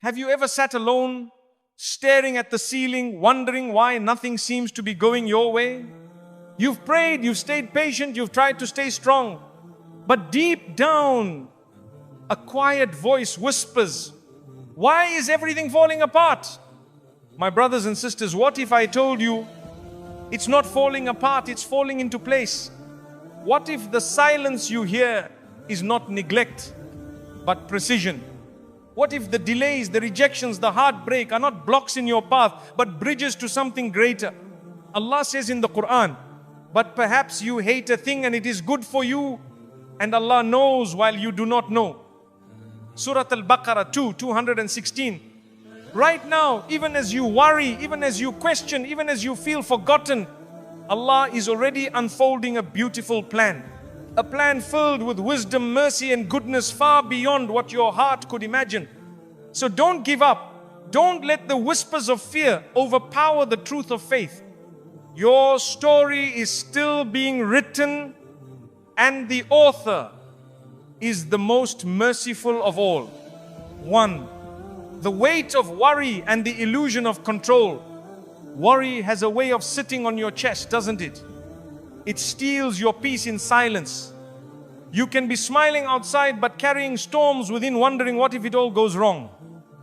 Have you ever sat alone, staring at the ceiling, wondering why nothing seems to be going your way? You've prayed, you've stayed patient, you've tried to stay strong. But deep down, a quiet voice whispers, why is everything falling apart? My brothers and sisters, what if I told you it's not falling apart, it's falling into place? What if the silence you hear is not neglect, but precision? What if the delays, the rejections, the heartbreak are not blocks in your path, but bridges to something greater? Allah says in the Quran, but perhaps you hate a thing and it is good for you, and Allah knows while you do not know. Surah Al-Baqarah 216. Right now, even as you worry, even as you question, even as you feel forgotten, Allah is already unfolding a beautiful plan. A plan filled with wisdom, mercy and goodness far beyond what your heart could imagine. So don't give up. Don't let the whispers of fear overpower the truth of faith. Your story is still being written, and the author is the most merciful of all. 1. The weight of worry and the illusion of control. Worry has a way of sitting on your chest, doesn't it? It steals your peace in silence. You can be smiling outside but carrying storms within, wondering what if it all goes wrong.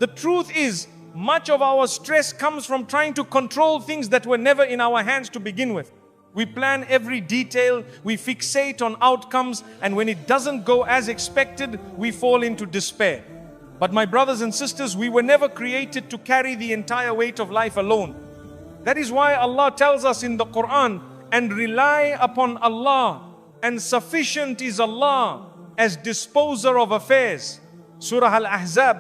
The truth is, much of our stress comes from trying to control things that were never in our hands to begin with. We plan every detail, we fixate on outcomes, and when it doesn't go as expected, we fall into despair. But my brothers and sisters, we were never created to carry the entire weight of life alone. That is why Allah tells us in the Quran, and rely upon Allah, and sufficient is Allah as disposer of affairs. Surah Al-Ahzab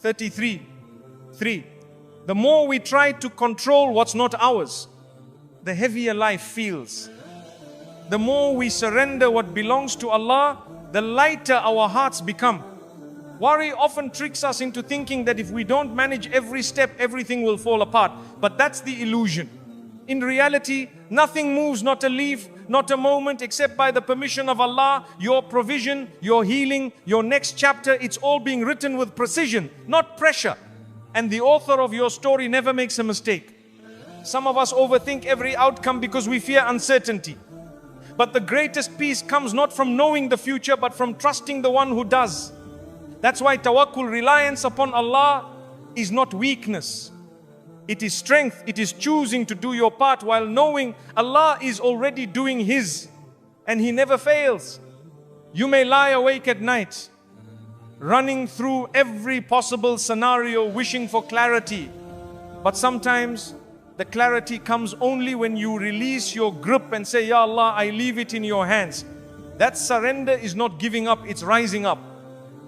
33:3. The more we try to control what's not ours, the heavier life feels. The more we surrender what belongs to Allah, the lighter our hearts become. Worry often tricks us into thinking that if we don't manage every step, everything will fall apart. But that's the illusion. In reality, nothing moves, not a leaf, not a moment, except by the permission of Allah. Your provision, your healing, your next chapter, it's all being written with precision, not pressure. And the author of your story never makes a mistake. Some of us overthink every outcome because we fear uncertainty. But the greatest peace comes not from knowing the future, but from trusting the one who does. That's why tawakkul, reliance upon Allah, is not weakness. It is strength. It is choosing to do your part while knowing Allah is already doing His, and He never fails. You may lie awake at night, running through every possible scenario, wishing for clarity. But sometimes the clarity comes only when you release your grip and say, Ya Allah, I leave it in your hands. That surrender is not giving up, it's rising up.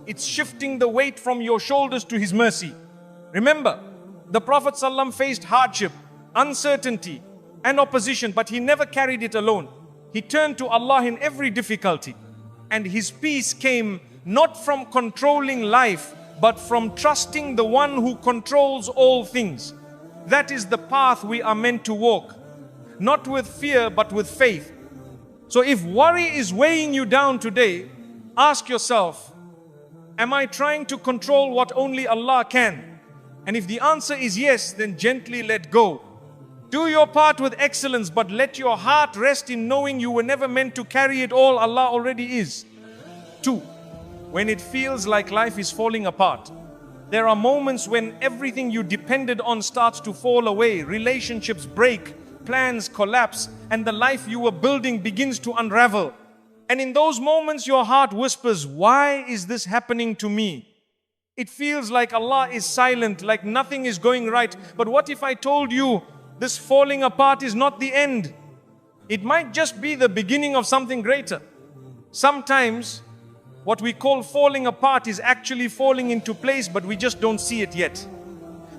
It's shifting the weight from your shoulders to His mercy. Remember, the Prophet ﷺ faced hardship, uncertainty and opposition, but he never carried it alone. He turned to Allah in every difficulty, and his peace came not from controlling life, but from trusting the one who controls all things. That is the path we are meant to walk, not with fear but with faith. So if worry is weighing you down today, ask yourself, am I trying to control what only Allah can? And if the answer is yes, then gently let go. Do your part with excellence, but let your heart rest in knowing you were never meant to carry it all. Allah already is. 2. When it feels like life is falling apart, there are moments when everything you depended on starts to fall away. Relationships break, plans collapse, and the life you were building begins to unravel. And in those moments, your heart whispers, why is this happening to me? It feels like Allah is silent, like nothing is going right. But what if I told you this falling apart is not the end? It might just be the beginning of something greater. Sometimes what we call falling apart is actually falling into place, but we just don't see it yet.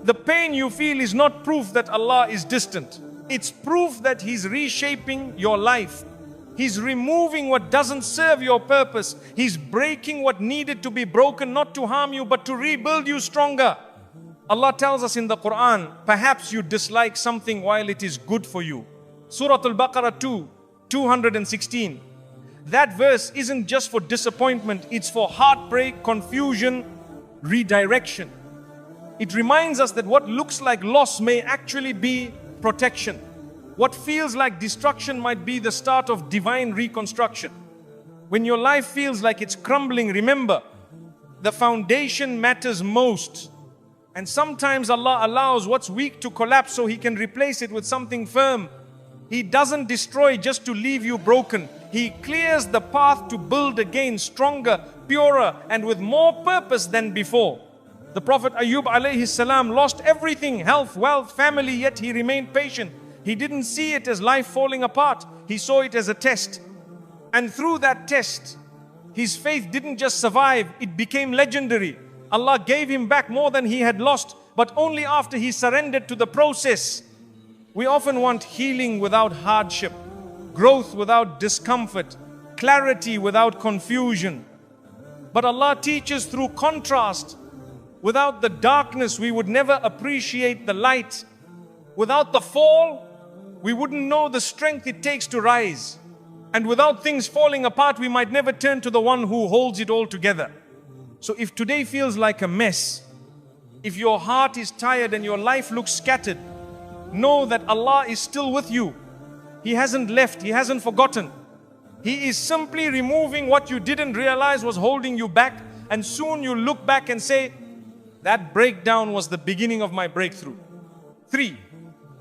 The pain you feel is not proof that Allah is distant. It's proof that He's reshaping your life. He's removing what doesn't serve your purpose. He's breaking what needed to be broken, not to harm you, but to rebuild you stronger. Allah tells us in the Quran, perhaps you dislike something while it is good for you. Surah Al-Baqarah 216. That verse isn't just for disappointment, it's for heartbreak, confusion, redirection. It reminds us that what looks like loss may actually be protection. What feels like destruction might be the start of divine reconstruction. When your life feels like it's crumbling, remember, the foundation matters most. And sometimes Allah allows what's weak to collapse so He can replace it with something firm. He doesn't destroy just to leave you broken. He clears the path to build again stronger, purer, and with more purpose than before. The Prophet Ayub alayhi salam lost everything, health, wealth, family, yet he remained patient. He didn't see it as life falling apart. He saw it as a test. And through that test, his faith didn't just survive, it became legendary. Allah gave him back more than he had lost, but only after he surrendered to the process. We often want healing without hardship, growth without discomfort, clarity without confusion. But Allah teaches through contrast. Without the darkness, we would never appreciate the light. Without the fall, we wouldn't know the strength it takes to rise. And without things falling apart, we might never turn to the one who holds it all together. So if today feels like a mess, if your heart is tired and your life looks scattered, know that Allah is still with you. He hasn't left, He hasn't forgotten. He is simply removing what you didn't realize was holding you back, and soon you'll look back and say, that breakdown was the beginning of my breakthrough. 3.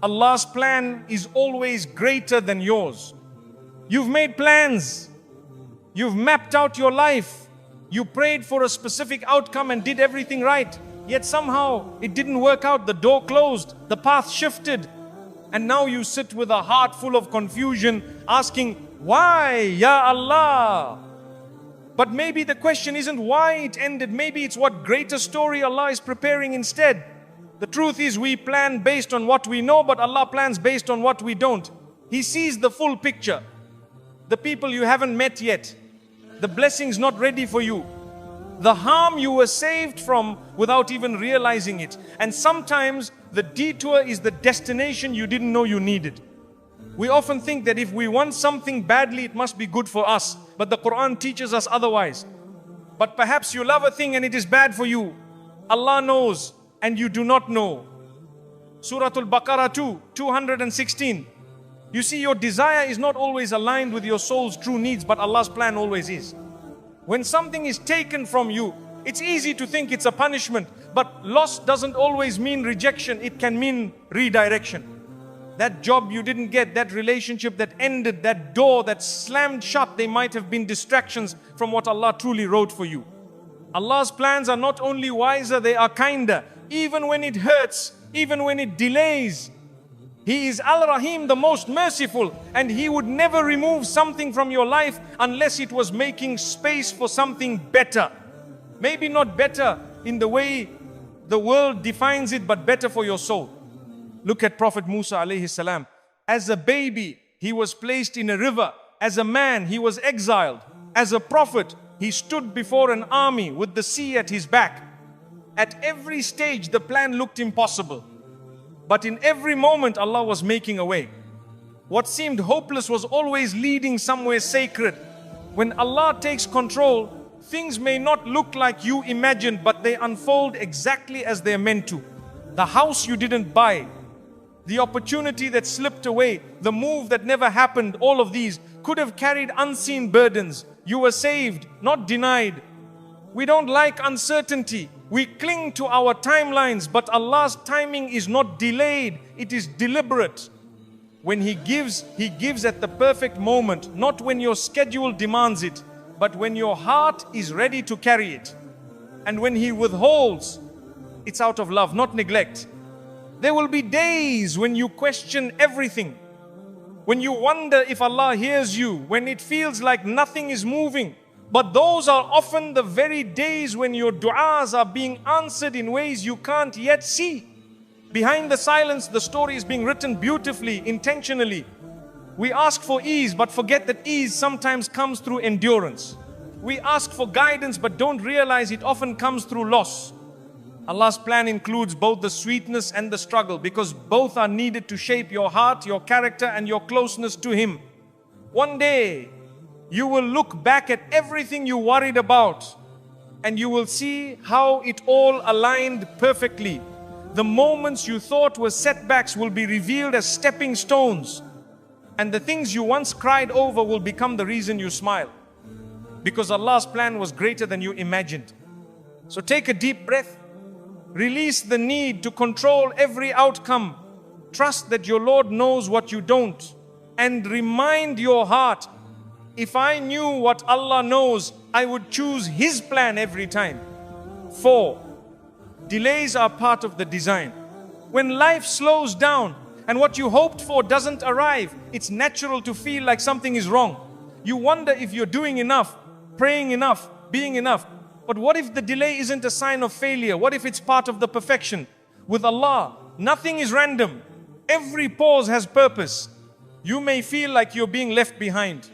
Allah's plan is always greater than yours. You've made plans. You've mapped out your life. You prayed for a specific outcome and did everything right. Yet somehow it didn't work out. The door closed. The path shifted. And now you sit with a heart full of confusion, asking, why, Ya Allah? But maybe the question isn't why it ended. Maybe it's what greater story Allah is preparing instead. The truth is we plan based on what we know, but Allah plans based on what we don't. He sees the full picture. The people you haven't met yet. The blessings not ready for you. The harm you were saved from without even realizing it. And sometimes the detour is the destination you didn't know you needed. We often think that if we want something badly, it must be good for us. But the Quran teaches us otherwise. But perhaps you love a thing and it is bad for you. Allah knows and you do not know. Surah Al-Baqarah 216. You see, your desire is not always aligned with your soul's true needs, but Allah's plan always is. When something is taken from you, it's easy to think it's a punishment. But loss doesn't always mean rejection. It can mean redirection. That job you didn't get, that relationship that ended, that door that slammed shut, they might have been distractions from what Allah truly wrote for you. Allah's plans are not only wiser, they are kinder. Even when it hurts, even when it delays. He is Al-Rahim, the most merciful, and He would never remove something from your life unless it was making space for something better. Maybe not better in the way the world defines it, but better for your soul. Look at Prophet Musa alayhi salam. As a baby, he was placed in a river. As a man, he was exiled. As a prophet, he stood before an army with the sea at his back. At every stage, the plan looked impossible. But in every moment, Allah was making a way. What seemed hopeless was always leading somewhere sacred. When Allah takes control, things may not look like you imagined, but they unfold exactly as they're meant to. The house you didn't buy, the opportunity that slipped away, the move that never happened, all of these could have carried unseen burdens. You were saved, not denied. We don't like uncertainty. We cling to our timelines, but Allah's timing is not delayed, it is deliberate. When He gives at the perfect moment, not when your schedule demands it, but when your heart is ready to carry it. And when He withholds, it's out of love, not neglect. There will be days when you question everything, when you wonder if Allah hears you, when it feels like nothing is moving. But those are often the very days when your du'as are being answered in ways you can't yet see. Behind the silence, the story is being written beautifully, intentionally. We ask for ease, but forget that ease sometimes comes through endurance. We ask for guidance, but don't realize it often comes through loss. Allah's plan includes both the sweetness and the struggle, because both are needed to shape your heart, your character, and your closeness to Him. One day, you will look back at everything you worried about, and you will see how it all aligned perfectly. The moments you thought were setbacks will be revealed as stepping stones. And the things you once cried over will become the reason you smile. Because Allah's plan was greater than you imagined. So take a deep breath. Release the need to control every outcome. Trust that your Lord knows what you don't. And remind your heart, if I knew what Allah knows, I would choose His plan every time. 4. Delays are part of the design. When life slows down and what you hoped for doesn't arrive, it's natural to feel like something is wrong. You wonder if you're doing enough, praying enough, being enough. But what if the delay isn't a sign of failure? What if it's part of the perfection? With Allah, nothing is random. Every pause has purpose. You may feel like you're being left behind.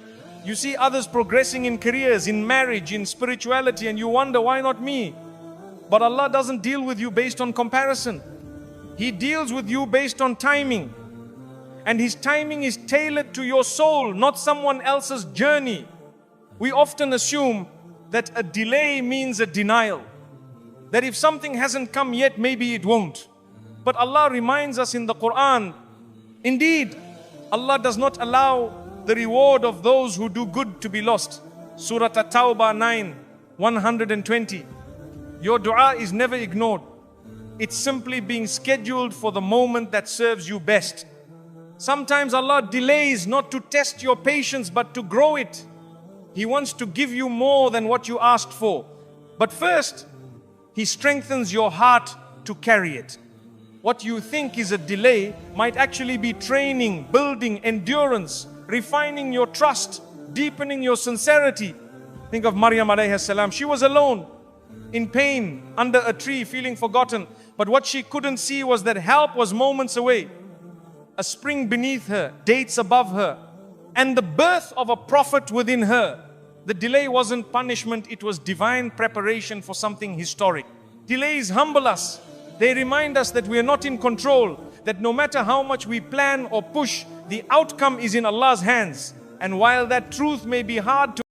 You see others progressing in careers, in marriage, in spirituality, and you wonder, why not me? But Allah doesn't deal with you based on comparison. He deals with you based on timing. And His timing is tailored to your soul, not someone else's journey. We often assume that a delay means a denial. That if something hasn't come yet, maybe it won't. But Allah reminds us in the Quran, indeed, Allah does not allow the reward of those who do good to be lost. Surah At-Tawbah 9, 120. Your dua is never ignored. It's simply being scheduled for the moment that serves you best. Sometimes Allah delays not to test your patience but to grow it. He wants to give you more than what you asked for. But first, He strengthens your heart to carry it. What you think is a delay might actually be training, building endurance, refining your trust, deepening your sincerity. Think of Maryam alayhi salam. She was alone, in pain, under a tree, feeling forgotten. But what she couldn't see was that help was moments away. A spring beneath her, dates above her, and the birth of a prophet within her. The delay wasn't punishment, it was divine preparation for something historic. Delays humble us. They remind us that we are not in control, that no matter how much we plan or push, the outcome is in Allah's hands. And while that truth may be hard to